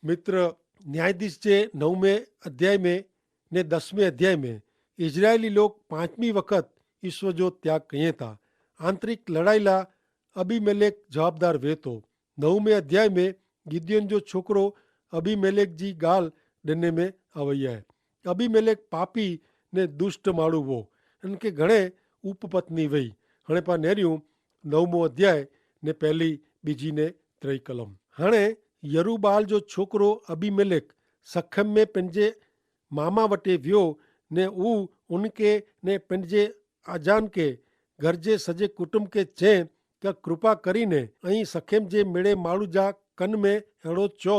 मित्र, न्यायाधीश जे 9वें अध्याय में ने 10वें अध्याय में इजरायली लोग 5મી वक़्त ईश्वर जो त्याग कये था। आंतरिक लड़ाई ला अबीमेलेक जवाबदार वे तो 9वें अध्याय में गिदियोन जो छोकरो अबीमेलेक जी गाल ॾिने में आवई है। अबीमेलेक पापी ने दुष्ट माण्हू वो, इनके घणे उपपत्नी वई। हाणे पाण नेरियूं 9मो अध्याय ने पहली बीजी ने 3 कलम। हाणे यरूबाल जो छोकरो अबीमेलेक सखम में पंहिंजे मामा वटे वियो ने ऊ उनके ने पंहिंजे आजान के घर जे सजे कुटुंब के चए का कृपा करीने ऐं सखेम जे मिड़े माण्हू जा कन में अहिड़ो चओ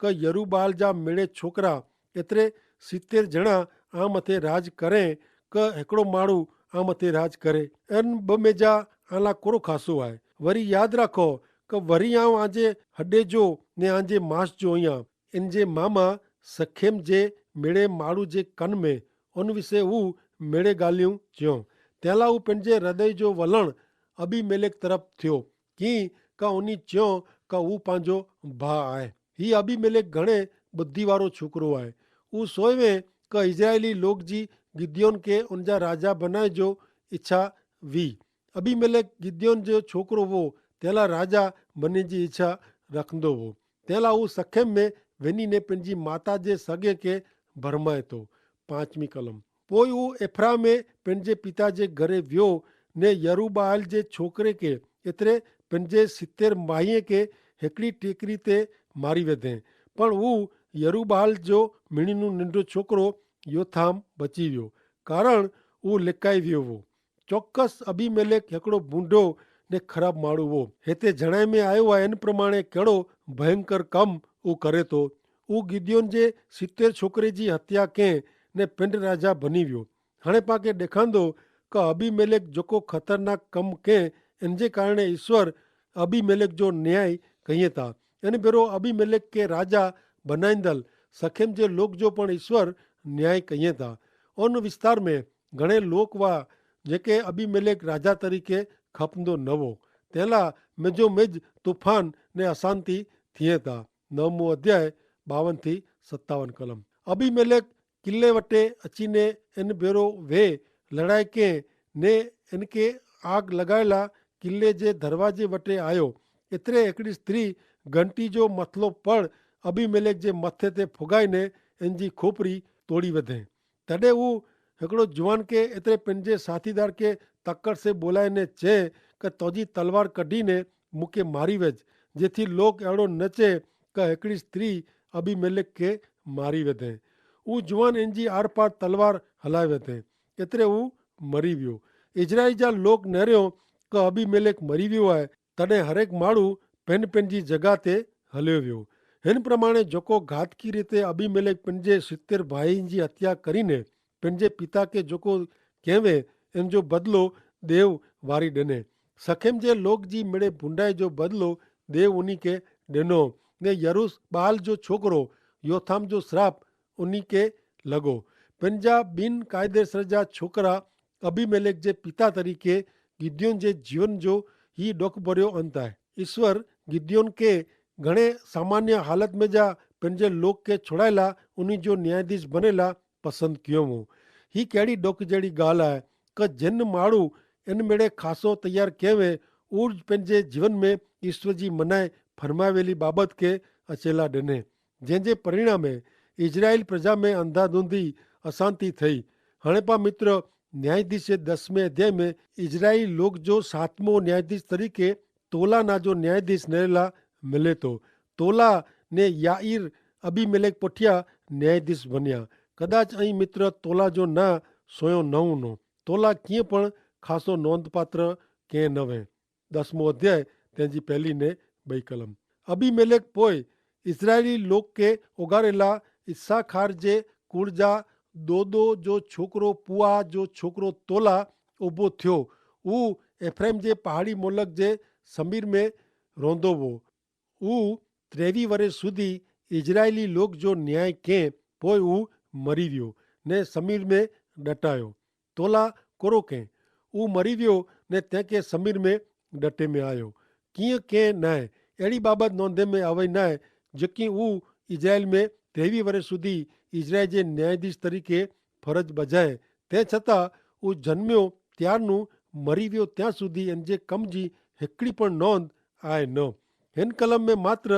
क यरूबाल जा मिड़े छोकरा एतिरे 70 ॼणा आ मथे राज करें क हिकिड़ो माण्हू आ मथे राज करे। इन ॿ में जा आला कोरो खासो आहे। वरी यादि रखो क वरी आऊं आजे हॾे जो ने आजे मास जो आहियां। इन जे मामा सखेम जे मिड़े माण्हू जे कन में उन विषय हू मिड़े ॻाल्हियूं चयो। तंहिंला हू पंहिंजे हृदय जो वलण अबीमेलेक तरफ़ थियो की का उनी चयो का हू पंहिंजो भाउ आहे। हीउ अबीमेलेक घणे बुद्धि वारो छोकिरो आहे। हू सोवे क इजरायली लोग जी गिदियोन के उनजा राजा बनाए जो इच्छा हुई। अबीमेलेक गिदियोन जो छोकिरो हो, तंहिंला राजा बने जी इच्छा रखंदो हो। तंहिंला हू सखेम में वञी ने पंहिंजी माता जे सॻे के भरमाए थो। 5મી कलम। पोइ हू एफ्राम में पंहिंजे पिता जे घरे वियो ने यरूबाल जे छोकिरे के एतिरे पंहिंजे 70 माहीअ के हिकिड़ी टेकरी ते मारी वेधे। पण हू यरूबाल जो मिणीनो नंढो छोकिरो योथाम बची वियो, कारण हू लिकाई वियो हो। चौकस अबीमेलेक हिकिड़ो बूढ़ो ने ख़राब माण्हू हो। हिते जणाए में आयो आहे इन प्रमाणे कहिड़ो भयंकर कम हू करे थो। हू गिदियोन जे 70 छोकिरे जी हत्या कंहिं ने पिंड राजा बनी वियो। हाणे पाके ॾेखारींदो क अबीमेलेक जेको ख़तरनाक कम कंहिं इन जे कारण ईश्वर अबीमेलेक जो न्याय कये था। इन भेरो अबीमेलेक के राजा बनाईंदल सखेम जे लोक जो पण ईश्वर न्याय कये था। उन विस्तार में घणे लोक हुआ जेके अबीमेलेक राजा तरीके खपंदो न हो। तंहिंला मिजो मिज तूफान ने अशांति थिए था। 9मो अध्याय 52 थी 57 कलम। अबीमेलेक किले वटे अची ने इन भेरो वे लड़ाई के ने इनके आग लगाएला किले जे दरवाजे वटे आयो। एतिरे हिकिड़ी स्त्री घंटी जो मसलो पड़ अबीमेलेक जे मथे ते फुगाई ने इन जी खोपड़ी तोड़ी वधे। तॾहिं हू हिकिड़ो जवान के एतिरे पंहिंजे साथीदार के तकड़ से बोलाए ने चए क तुंहिंजी तलवार कढी ने मूंखे मारी वेझ, जेथी लोग अहिड़ो न चए क हिकिड़ी स्त्री अबीमेलेक के मारी वेधे। हू जवान इन जी आर पार तलवार हलाए वेधे। एतिरे हू मरी वियो। इजराइल जा लोग नरियो क अबीमेलेक मरी वियो आहे। तॾहिं हरेक माण्हू पंहिंजी पंहिंजी जॻह ते हलियो वियो। हिन प्रमाणे जेको घातकी रीते अबीमेलेक पंहिंजे 70 भाइनि जी हत्या करीने पंहिंजे पिता के जेको कंहिं इन जो बदिलो देव वारी ॾिने। सखेम जे लोग जी मिड़े बुंडाई जो बदिलो देव उन्ही के ॾिनो ने यरूबाल जो छोकिरो योथाम जो श्राप उन्ही के लॻो। पंहिंजा ॿिन कायदेसर जा छोकिरा अबीमेलेक जे पिता तरीके गिदियोन जे जीवन जो ही ॾुख भरियो अंत आहे। ईश्वर गिदियोन के घणे सामान्य हालत में जा पंहिंजे लोक के छुड़ाएला उन्ही जो न्यायाधीश बनेला पसंदि कयो हो। ही कहिड़ी ॾुख जहिड़ी ॻाल्हि आहे क जिन माण्हू इन मिड़े खासो तयारु कयो वे उर्ज पंहिंजे जीवन में ईश्वर जी मनाए फरमावेली बाबत के अचेला ॾिने, जंहिंजे परिणाम इजराइल प्रजा में अंधाधुंधी अशांति थई। हाणे पा मित्र न्यायाधीश 10वें अध्याय में इजराइल लोग जो 7मो न्यायाधीश तरीके तोला ना जो न्यायाधीश नेला मिले तो। तोला ने याईर अबीमेलेक पुठिया न्यायाधीश बनिया। कदाच ऐं मित्र तोला जो ना सोयो न हूंदो। तोला कीअं पण खासो नोंधपात्र कंहिं न वे। 10मो अध्याय तंहिंजी पहली ने 2 कलम। अबीमेलेक पोइ इजरायली लोग के उगारेला इस्साखार जे कुड़ जा दोदो जो छोकिरो पुआ जो छोकिरो तोला उभो थियो। हू एफ्रेम जे पहाड़ी मुल्क जे समीर में रहंदो हो। हू 23 वरे सुधी इजरायली लोग जो न्याय कंहिं पोइ हू मरी वियो ने समीर में डटायो। तोला कोरो कंहिं हू मरी वियो ने तंहिंखे समीर में डटे में आयो। कीअं कंहिं न आहे अहिड़ी बाबति नोंधे में आवई न आहे जेकी हू इजरायल में 23 વર્ષ સુધી ઇઝરાયલ જે ન્યાયાધીશ તરીકે ફરજ બજાવે તે છતાં હું જન્મ્યો ત્યારનું મરી ગયો ત્યાં સુધી એમ જે કમજી હેકડી પણ નોંધ આય ન હેન કલમ में માત્ર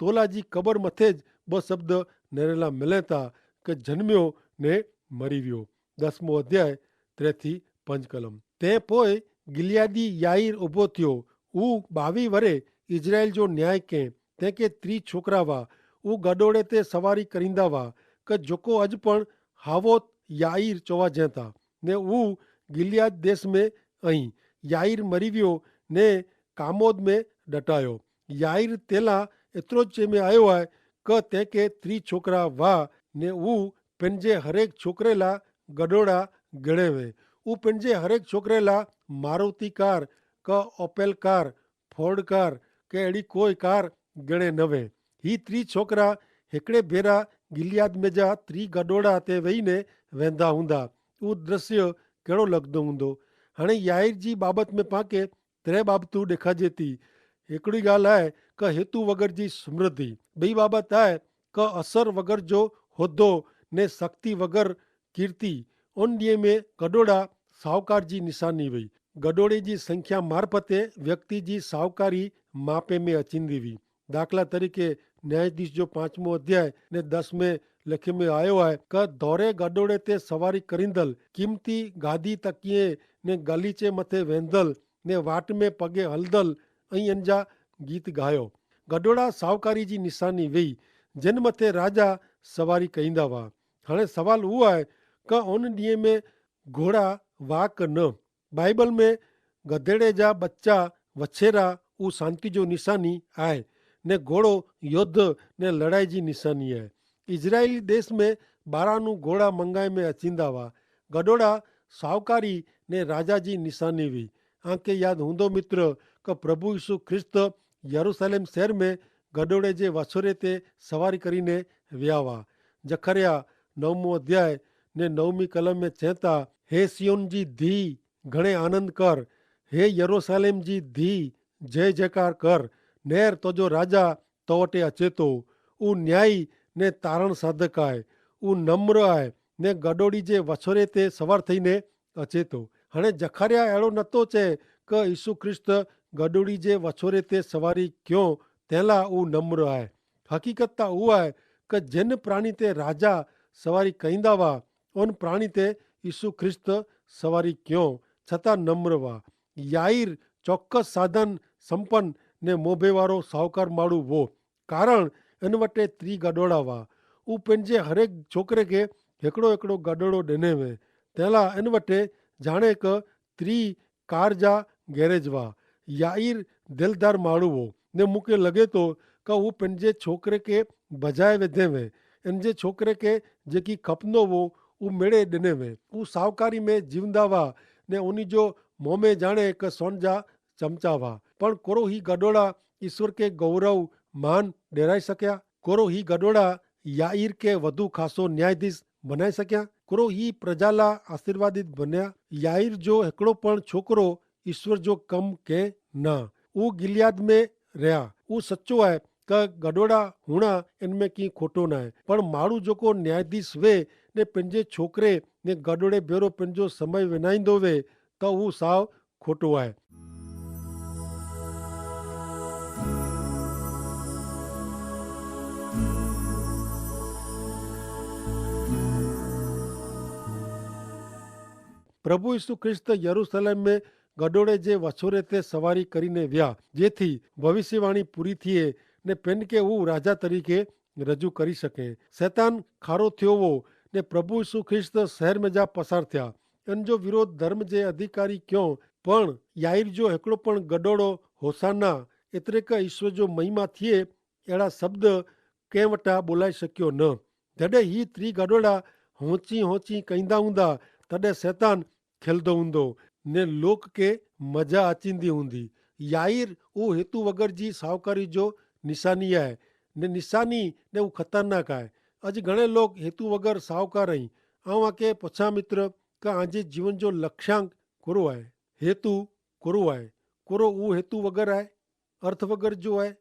તોલાજી કબર મથે જ બ શબ્દ નરેલા મળે તા કે જન્મ્યો ને મરી ગયો 10મો અધ્યાય 3 થી 5 કલમ તે પોય गिलियादी याईर उभो थियो ऊ 22 વરે इजराइल जो न्याय के तंहिंखे 30 छोकरा हुआ ऊ गडोड़े ते सवारी करींदा हुआ कि जेको अॼु पण हावोत याईर चवाजनि था ने ऊ गिलियाद देश में ऐं याईर मरी वियो ने कामोद में डटायो याईर तेला एतिरो चे में आयो आहे कि तंहिंखे 30 छोकरा हुआ ने ऊ पंहिंजे हरेक छोकरे लाइ गडोड़ा गिणे वे ऊ पंहिंजे हरेक छोकरे लाइ मारुति कार क ओपेल कार फोर्ड कार के अहिड़ी कोई कार गिणे न वे ही 30 छोकरा हिकिड़े भेरा गिलियाद में जा 30 गडोड़ा ते वेही ने वेंदा हूंदा उहो दृश्य कहिड़ो लॻंदो हूंदो हाणे याईर जी बाबति में पाण खे 3 बाबतूं ॾेखारिजे थी हिकिड़ी ॻाल्हि आहे कि हेतु वग़ैरह जी समृद्धि ॿी बाबति आहे कि असर वग़ैरह जो उहिदो ने शक्ति वग़ैरह कीर्ति उन ॾींहं में गडोड़ा साहूकार जी निशानी हुई गडोड़े जी संख्या मार्फते व्यक्ति जी साहूकारी मापे में अचींदी हुई दाख़िला तरीक़े न्यायाधीश जो 5मो अध्याय ने 10 में लिखे में आयो आहे कि दौरे गडोड़े ते सवारी करींदल कीमती गादी तकिए ने गलीचे मथे वेंदल ने वाट में पगे हलदल ऐं इन जा गीत गायो गडोड़ा साहूकारी जी निशानी हुई जिन मथे राजा सवारी कईंदा हुआ हाणे सवाल उहो आहे कि उन ॾींहं में घोड़ा वाक न बाइबल में गधेड़े जा बच्चा वछेरा उ शांति जो निशानी आहे ने घोड़ो युद्ध ने लड़ाई जी निशानी आहे इजरायली देश में 12 घोड़ा मंगाए में अचींदा हुआ गडोड़ा साहूकारी ने राजा जी निशानी हुई आंखे याद हूंदो मित्र कि प्रभु यीशु ख्रिस्त यरूशलेम शहर में गडोड़े जे वछोरे ते सवारी करीने विया हुआ जखरिया 9मो अध्याय ने 9वीं कलम में चेता हे सियोन जी धी घणे आनंद कर हे यरूशलेम जी धी जय जयकार कर नेर तुंहिंजो राजा तो वटि अचे थो ऊ न्यायी ने तारण साधक आहे ऊ नम्र आहे ने गडोड़ी जे वछोरे ते सवार थईने अचे थो हाणे जखरिया अहिड़ो नथो चए कि यीशु ख्रिस्त गडोड़ी जे वछोरे ते सवारी क्यों तंहिं ऊ नम्र आहे हक़ीक़त त उहा आहे कि जिन प्राणी ते राजा सवारी कईंदा हुआ उन प्राणी ते यीशु ख्रिस्त सवारी क्यों छता नम्र हुआ याईर चौक्कस साधन संपन्न ने मोभे वारो साहूकार माण्हू हो कारण इन वटि 30 गडोड़ा हुआ ऊ पंहिंजे हरेक छोकिरे खे हिकिड़ो हिकिड़ो गडोड़ो ॾिने में तंहिं इन वटि जाणे हिकु 30 कार जा गैरेज हुआ याईर दिलदार माण्हू हो ने मूंखे लॻे थो कि हू पंहिंजे छोकिरे खे बजाए विधे में इन जे छोकिरे खे जेकी खपंदो हो ऊ मेड़े ॾिने में ऊ साहूकारी में जीवंदा हुआ ने उन जो मुंहं में जाणे हिकु सोन जा चमचा हुआ पण कोरो ही गडोड़ा ईश्वर के गौरव मान ॾेराए सकिया कोरो ही गडोड़ा याईर के वधु खासो न्यायाधीश बनाए सकिया कोरो ही प्रजा लाइ आशीर्वादित बनिया याईर जो हिकिड़ो पण छोकिरो ईश्वर जो कम के न ऊ गिलियाद में रहिया ऊ सचो आहे कि गडोड़ा हुणा इनमें की खोटो न आहे पण माण्हू जेको न्यायाधीश वे ने पंहिंजे छोकिरे ने गडोड़े भेरो पंहिंजो समय विञाईंदो वे त उहो साव खोटो आहे प्रभु यीशु ख्रिस्त यरूशलेम में गडोड़े जे वछोरे ते सवारी करीने विया जेथी भविष्यवाणी पूरी थिए ने पेन के वो राजा तरीके रजू करी सके शैतान खारो थियो वो ने प्रभु यीशु ख्रिस्त शहर में जा पसार थिया इन जो विरोध धर्म जे अधिकारी क्यों पण याईर जो हिकिड़ो पण गडोड़ो होसाना एतिरे का ईश्वर जो महिमा थिए अहिड़ा शब्द कंहिं वटां ॿोलाए सकियो न जॾहिं ही 30 गडोड़ा होची होची कंदा हूंदा तॾहिं शैतान खिलंदो हूंदो ने लोक के मजा अचींदी हूंदी याईर उहो हेतु वग़ैरह जी साहूकारी जो निशानी आहे ने निशानी ने उहो ख़तरनाक आहे अॼु घणे लोग हेतु वग़ैरह साहूकार आहिनि ऐं आके पुछां मित्र का आंजे जीवन जो लक्ष्यांक कोरो आहे हेतु कोरो आहे कोरो उहो हेतु वग़ैरह आहे अर्थ वग़ैरह जो आहे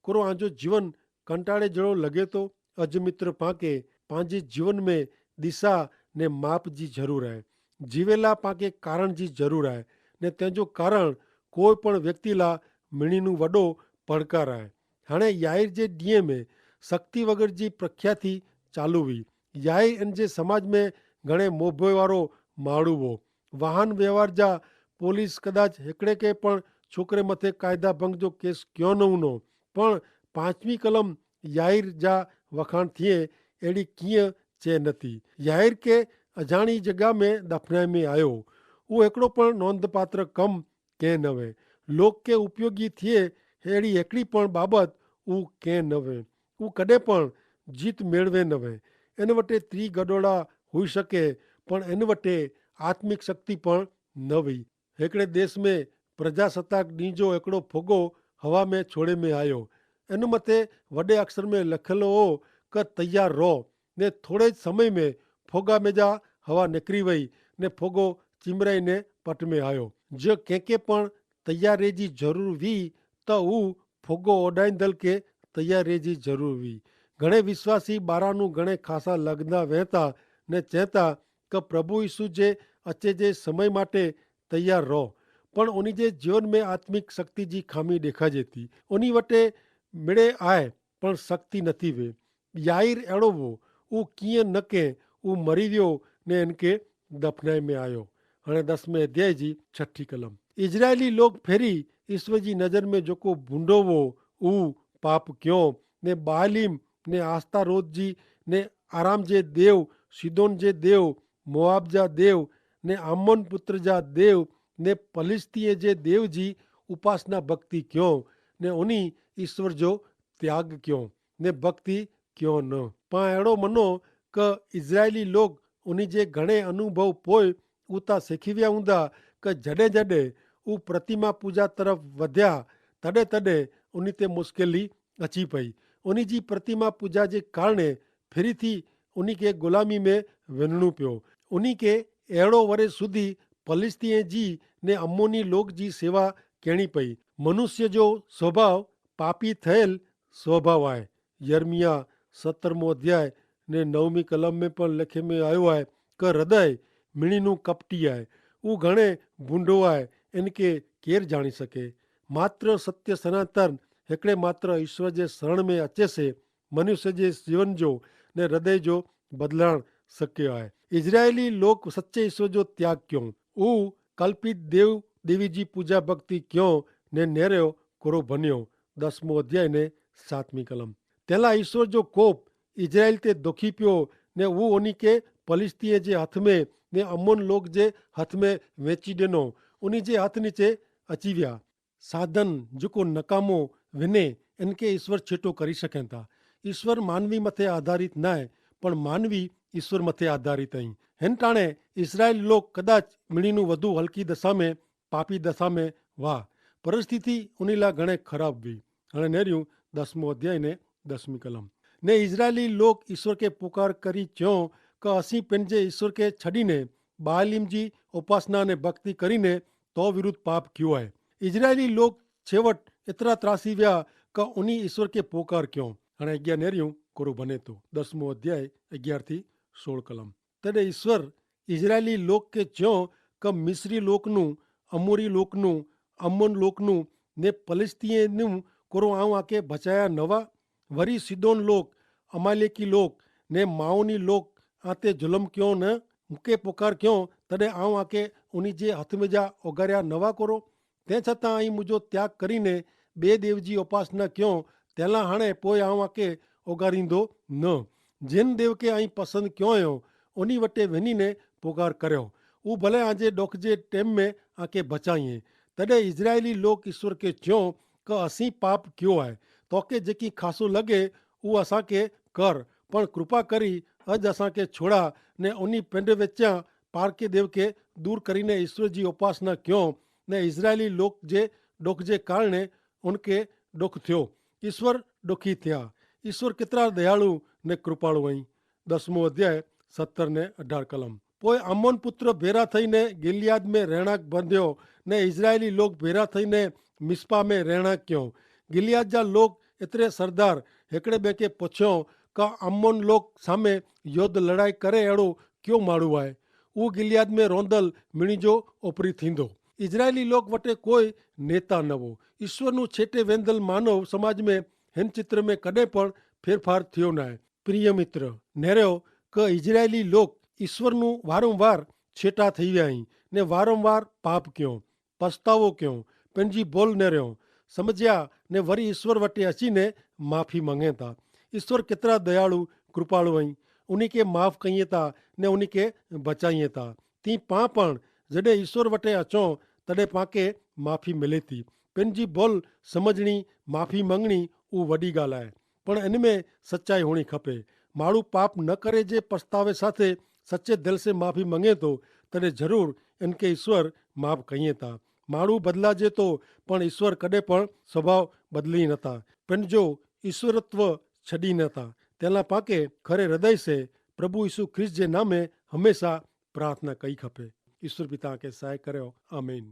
कोरो आंजो जीवन कंटाड़े जहिड़ो लॻे थो अजमित्र पाके पंहिंजे जीवन में दिशा ने माप जी ज़रूर आहे। जीवेला पाके कारण जी ज़रूर आहे ने तंहिंजो कारण कोई पण व्यक्ति ला मिणीनु वॾो પડકાર आहे। हाणे याइर जे ॾींहं में शक्ति वग़ैरह जी प्रख्याति चालू हुई। याइर इन जे समाज में घणे मोभे वारो माण्हू हो। वाहन व्यवहार जा पुलिस कदाच हिकिड़े के पण छोकिरे मथे क़ाइदा भंग जो केस कयो न हूंदो, पण 5वीं कलम याइर जा वखाण थिए अहिड़ी कीअं चए नथी। याइर के अजाणी जॻह में दफ़नाए में आयो। उहो हिकिड़ो पण नोंधपात्र कमु कंहिं न वे। लोक के उपयोगी थिए अहिड़ी हिकिड़ी पण बाबति उहो कंहिं न वे। उहो कॾहिं पण जीत मेળવે न वे। इन वटे त्री गॾोड़ा हुई सके पण इन वटे आत्मिक शक्ति पण न हुई। हिकिड़े देश में प्रजासत्ताक ॾींहं जो हिकिड़ो फुॻो हवा में छोड़े में आयो। इन मथे वॾे अक्षर में लिखियलु हो क तैयार रहो ने थोड़े समय में फुॻा में जा हवा निकिरी वई ने फुॻो चिमराई ने पट में आयो। जो कंहिंखे पण तैयारी जी ज़रूर हुई त हू फुॻो ओॾाईंदड़ के तैयारी जी ज़रूर हुई। घणे विश्वासी ॿारानू घणे ख़ासा लॻंदा वहता ने चवता क प्रभु यीशु जे अचे जे समय माटे तैयार रहो, पण उन जे जीवन में आत्मिक शक्ति जी खामी ॾेखारिजे थी। उन वटे मिड़े आहे पण शक्ति नथी वे। याइर अहिड़ो हो, उहो कीअं न के उहो मरी वियो ने इनके दफ़नाए में आयो। हाणे 10वें अध्याय जी 6 कलम। इजरायली लोग फेरी ईश्वर जी नज़र में जेको भूंडो हो उहो पाप कयो ने बालिम ने आस्तारोत जी ने आराम जे देव, सीदोन जे देव, मोआब जा देव ने आमोन पुत्र जा देव ने फलिस्तीअ जे देव जी उपासना भक्ति कयो ने उनी ईश्वर जो त्याग कयो ने भक्ति कयो न। पाण अहिड़ो मनो क इज़राइली लोग उन जे घणे अनुभव पोइ उता सिखी विया हूंदा क जॾहिं जॾहिं उहे प्रतिमा पूजा तरफ़ वधिया तॾहिं तॾहिं उन ते मुश्किली अची पई। उन जी प्रतिमा पूजा जे कारणे फिरी थी उन खे ग़ुलामी में वञणो पियो। उन खे अहिड़ो वरे सुधी फलिस्तीअ जी ने अमोनी लोक जी सेवा करिणी पई। मनुष्य जो स्वभाव पापी थियल स्वभाव आहे। यर्मिया 17 अध्याय ने 9वीं कलम में पण लिखे में आयो आहे क हृदय मिणीनु कपटी आहे, उहो घणे भूंडो आहे, इनके केरु ॼाणी सके। मात्र सत्य सनातन हिकिड़े मात्र ईश्वर जे शरण में अचे से मनुष्य जे जीवन जो ने हृदय जो बदलाइण शक्य आहे। इजरायली लोक सच्चे ईश्वर जो त्याग कयो। उहो कल्पित देव देवी जी पूजा भक्ति कयो ने नेरियो कोरो बनियो। 10मो अध्याय ने 7वीं कलम। तेला ईश्वर जो कोप इजराइल ते दुखी पियो ने वो उन्हीं के फलिस्तीअ जे हथ में ने अमोन लोग जे हथ में वेची ॾिनो। उन्हीं जे हथ नीचे अची विया। साधन जेको नकामो विने इनके ईश्वर छिटो करी सघनि था। ईश्वर मानवी मथे आधारित न आहे पण मानवी ईश्वर मथे आधारित आहिनि। हिन टाणे इसराइल लोग कदाच मिणीनु वधु हल्की दशा में पापी दशा में वाह परिस्थिति उन लाइ घणे ख़राब हुई। हाणे नेरियूं 10मो अध्याय ने 10वीं कलम। ने इजरायली लोग ईश्वर के पुकार करी चयो क असीं पंहिंजे ईश्वर के छॾीने बालिम जी उपासना ने भक्ति करीने तो विरुद्ध पाप कयो आहे। इजरायली लोग छेवट एतिरा त्रासी विया क उन ईश्वर के पुकार कयो। हाणे अॻियां नेरियूं कोरो बने थो। 10मो अध्याय 11 थी 16 कलम। तॾहिं ईश्वर इजरायली लोक के चयो क मिस्री लोकनु, अमोरी लोकनु, अमोन लोकनु ने फलिस्तीनु कोरो आऊं आके बचाया नवा। वरी सिदोन लोक, अमालेकी लोक ने माओनी लोक आते जुलम क्यों न मूंखे पुकार क्यों तॾहिं आऊं आके उन जे हथ में जा उगारिया नवा कोरो। तंहिं छतां आई मुंहिंजो त्याग करीने ॿिए देव जी उपासना क्यों तंहिंला हाणे पोइ आऊं आके उगारींदो न। जिन देव खे आई पसंदि कयो हुयो उन वटि वञी ने पुकार करियो। उहो भले आजे ॾुख जे टाइम में आके बचाईं। तॾहिं इजरायली लोक ईश्वर खे चयो क असीं पाप कयो आहे, तोखे जेकी खासो लॻे उहो असांखे कर, पण कृपा करी अॼु असांखे छोड़ा ने उन पिंड विचां पारके देव खे दूर करीने ईश्वर जी उपासना कयो ने इजरायली लोक जे ॾुख जे कारणे उनखे ॾुख थियो। ईश्वर ॾुखी थिया। ईश्वर केतिरा दयालु ने कृपालु आहिनि। 10मो अध्याय 17 ने 18 कलम। पोइ अमोन पुत्र भेरा थईने गिलियाद में रहणांक बंधियो ने इजरायली लोग भेरा थईने मिस्पा में रहणांक कयो। गिलियाद जा लोग एतिरे सरदार हिकिड़े ॿिए खे पुछियो का अमोन लोग सामे युद्ध लड़ाई करे अड़ो क्यों माण्हू आहे। उहो गिलियाद में रोंदल मिणिजो ओपरी थींदो। इजरायली लोग वटे कोई नेता न हो। ईश्वरનું છેટે વેંદલ માનવ સમાજ में हिन चित्र में कॾहिं પણ ફેરફાર થયો ન आहे। પ્રિય મિત્ર, નેર્યો કે ઇઝરાયલી લોક ઈશ્વરનું વારંવાર છેટા થઈ વિયા આहीं ને વારંવાર પાપ कयो, पछतावो कयो, पंहिंजी भूल नेरियो समझिया ने वरी ईश्वर वटे अचीने माफ़ी मंगे था। ईश्वर केतिरा दयालु कृपालु आहीं, उन्हीं के माफ़ कईं था ने उन्हीं के बचाईं था। ती पां पण जॾहिं ईश्वर वटे अचो तॾहिं पांखे माफ़ी मिले थी। पंहिंजी भूल समझणी, माफ़ी मंगणी उहा वॾी ॻाल्हि आहे, पण इन में सच्चाई हुअणी खपे। माण्हू पाप न करे जे पछतावे साथे सचे दिल से माफ़ी मंगे थो तॾहिं ज़रूरु इनके ईश्वर माफ़ कईं था। माण्हू बदलाजे थो पण ईश्वर कॾहिं पण स्वभाव बदली नथा, पंहिंजो ईश्वरत्व छॾी नथा। तंहिं लाइ पांखे खरे हृदय से प्रभु यीशु ख्रिस्त जे नामे हमेशा प्रार्थना कई खपे। ईश्वर पिता खे सहाय करियो। आमीन।